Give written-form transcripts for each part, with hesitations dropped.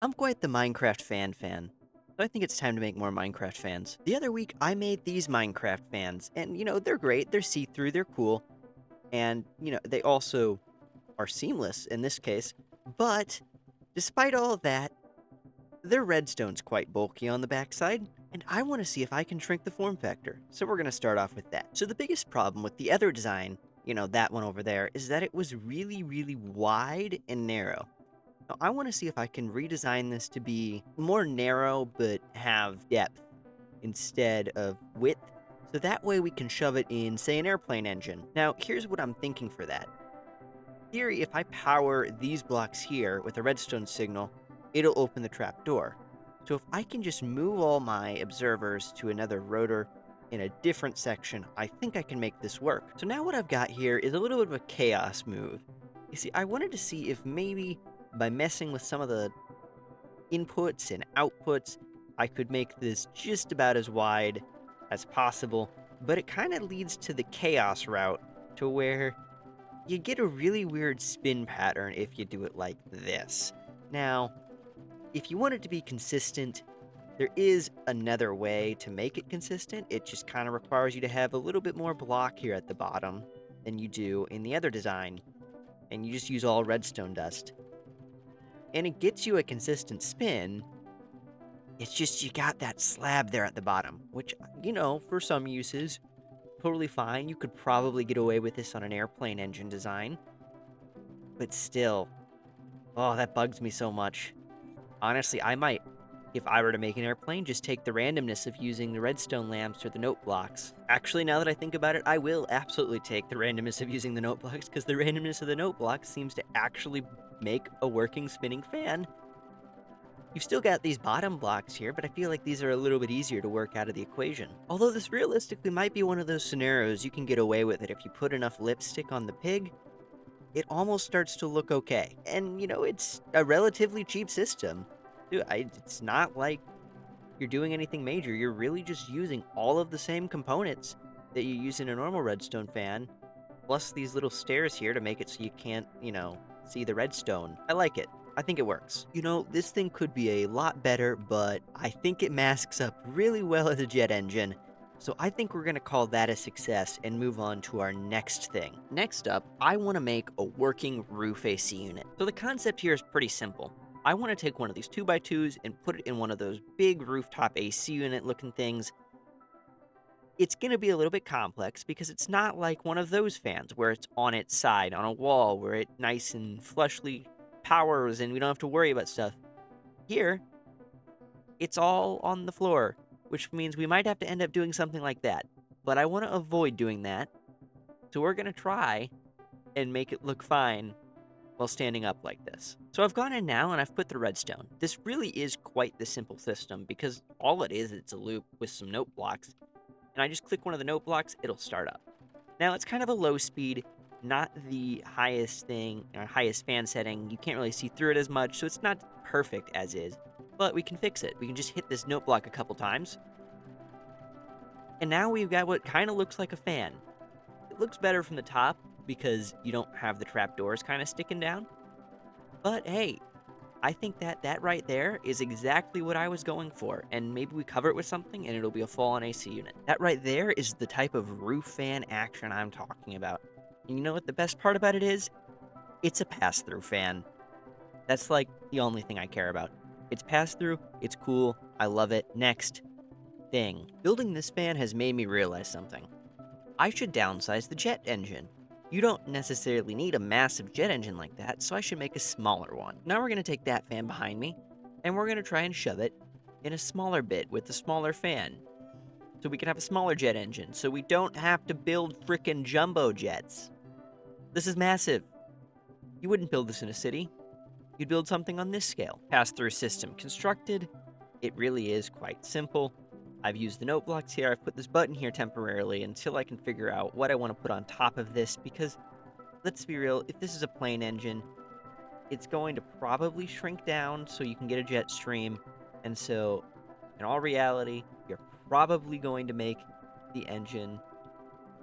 I'm quite the Minecraft fan, so I think it's time to make more Minecraft fans. The other week, I made these Minecraft fans, and they're great. They're see-through, they're cool, and they also are seamless in this case. But despite all of that, their redstone's quite bulky on the backside, and I want to see if I can shrink the form factor. So we're going to start off with that. So the biggest problem with the other design, that one over there, is that it was really, really wide and narrow. Now, I want to see if I can redesign this to be more narrow but have depth instead of width. So that way we can shove it in, say, an airplane engine. Now, here's what I'm thinking for that. In theory, if I power these blocks here with a redstone signal, it'll open the trap door. So if I can just move all my observers to another rotor in a different section, I think I can make this work. So now what I've got here is a little bit of a chaos move. You see, I wanted to see if maybe by messing with some of the inputs and outputs, I could make this just about as wide as possible, but it kind of leads to the chaos route to where you get a really weird spin pattern if you do it like this. Now, if you want it to be consistent, there is another way to make it consistent. It just kind of requires you to have a little bit more block here at the bottom than you do in the other design, and you just use all redstone dust. And it gets you a consistent spin. It's just you got that slab there at the bottom, which, for some uses, totally fine. You could probably get away with this on an airplane engine design. But still, oh, that bugs me so much. Honestly, I might, if I were to make an airplane, just take the randomness of using the redstone lamps or the note blocks. Actually, now that I think about it, I will absolutely take the randomness of using the note blocks, because the randomness of the note blocks seems to actually make a working spinning fan. You've still got these bottom blocks here, but I feel like these are a little bit easier to work out of the equation. Although this realistically might be one of those scenarios you can get away with it if you put enough lipstick on the pig, it almost starts to look okay. And, it's a relatively cheap system. Dude, it's not like you're doing anything major. You're really just using all of the same components that you use in a normal redstone fan, plus these little stairs here to make it so you can't, see the redstone. I like it. I think it works. This thing could be a lot better, but I think it masks up really well as a jet engine. So I think we're going to call that a success and move on to our next thing. Next up, I want to make a working roof AC unit. So the concept here is pretty simple. I want to take one of these 2x2s and put it in one of those big rooftop AC unit looking things. It's going to be a little bit complex because it's not like one of those fans where it's on its side on a wall where it nice and flushly powers and we don't have to worry about stuff. Here, it's all on the floor, which means we might have to end up doing something like that. But I want to avoid doing that, so we're going to try and make it look fine while standing up like this. So I've gone in now and I've put the redstone. This really is quite the simple system because all it is, it's a loop with some note blocks. And I just click one of the note blocks, it'll start up. Now it's kind of a low speed, not the highest thing, highest fan setting. You can't really see through it as much, so it's not perfect as is. But we can fix it. We can just hit this note block a couple times. And now we've got what kind of looks like a fan. It looks better from the top because you don't have the trapdoors kind of sticking down. But hey, I think that right there is exactly what I was going for, and maybe we cover it with something and it'll be a full-on AC unit. That right there is the type of roof fan action I'm talking about. And you know what the best part about it is? It's a pass-through fan. That's like the only thing I care about. It's pass-through, it's cool, I love it. Next thing. Building this fan has made me realize something. I should downsize the jet engine. You don't necessarily need a massive jet engine like that, so I should make a smaller one. Now we're going to take that fan behind me, and we're going to try and shove it in a smaller bit with a smaller fan. So we can have a smaller jet engine, so we don't have to build frickin' jumbo jets. This is massive. You wouldn't build this in a city. You'd build something on this scale. Pass-through system constructed. It really is quite simple. I've used the note blocks here. I've put this button here temporarily until I can figure out what I want to put on top of this because, let's be real, if this is a plane engine, it's going to probably shrink down so you can get a jet stream. And so, in all reality, you're probably going to make the engine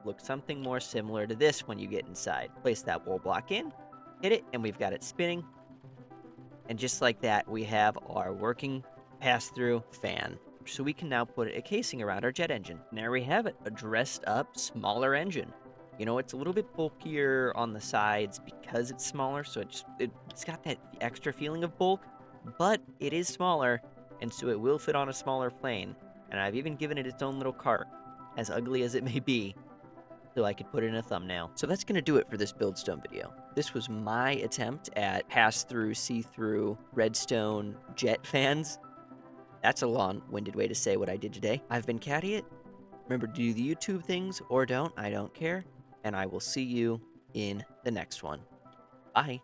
look something more similar to this when you get inside. Place that wall block in, hit it, and we've got it spinning. And just like that, we have our working pass-through fan. So we can now put a casing around our jet engine. And there we have it, a dressed up, smaller engine. You know, it's a little bit bulkier on the sides because it's smaller, so it's got that extra feeling of bulk, but it is smaller, and so it will fit on a smaller plane. And I've even given it its own little cart, as ugly as it may be, so I could put it in a thumbnail. So that's going to do it for this Buildstone video. This was my attempt at pass-through, see-through, redstone jet fans. That's a long-winded way to say what I did today. I've been Catty It. Remember to do the YouTube things or don't, I don't care. And I will see you in the next one. Bye.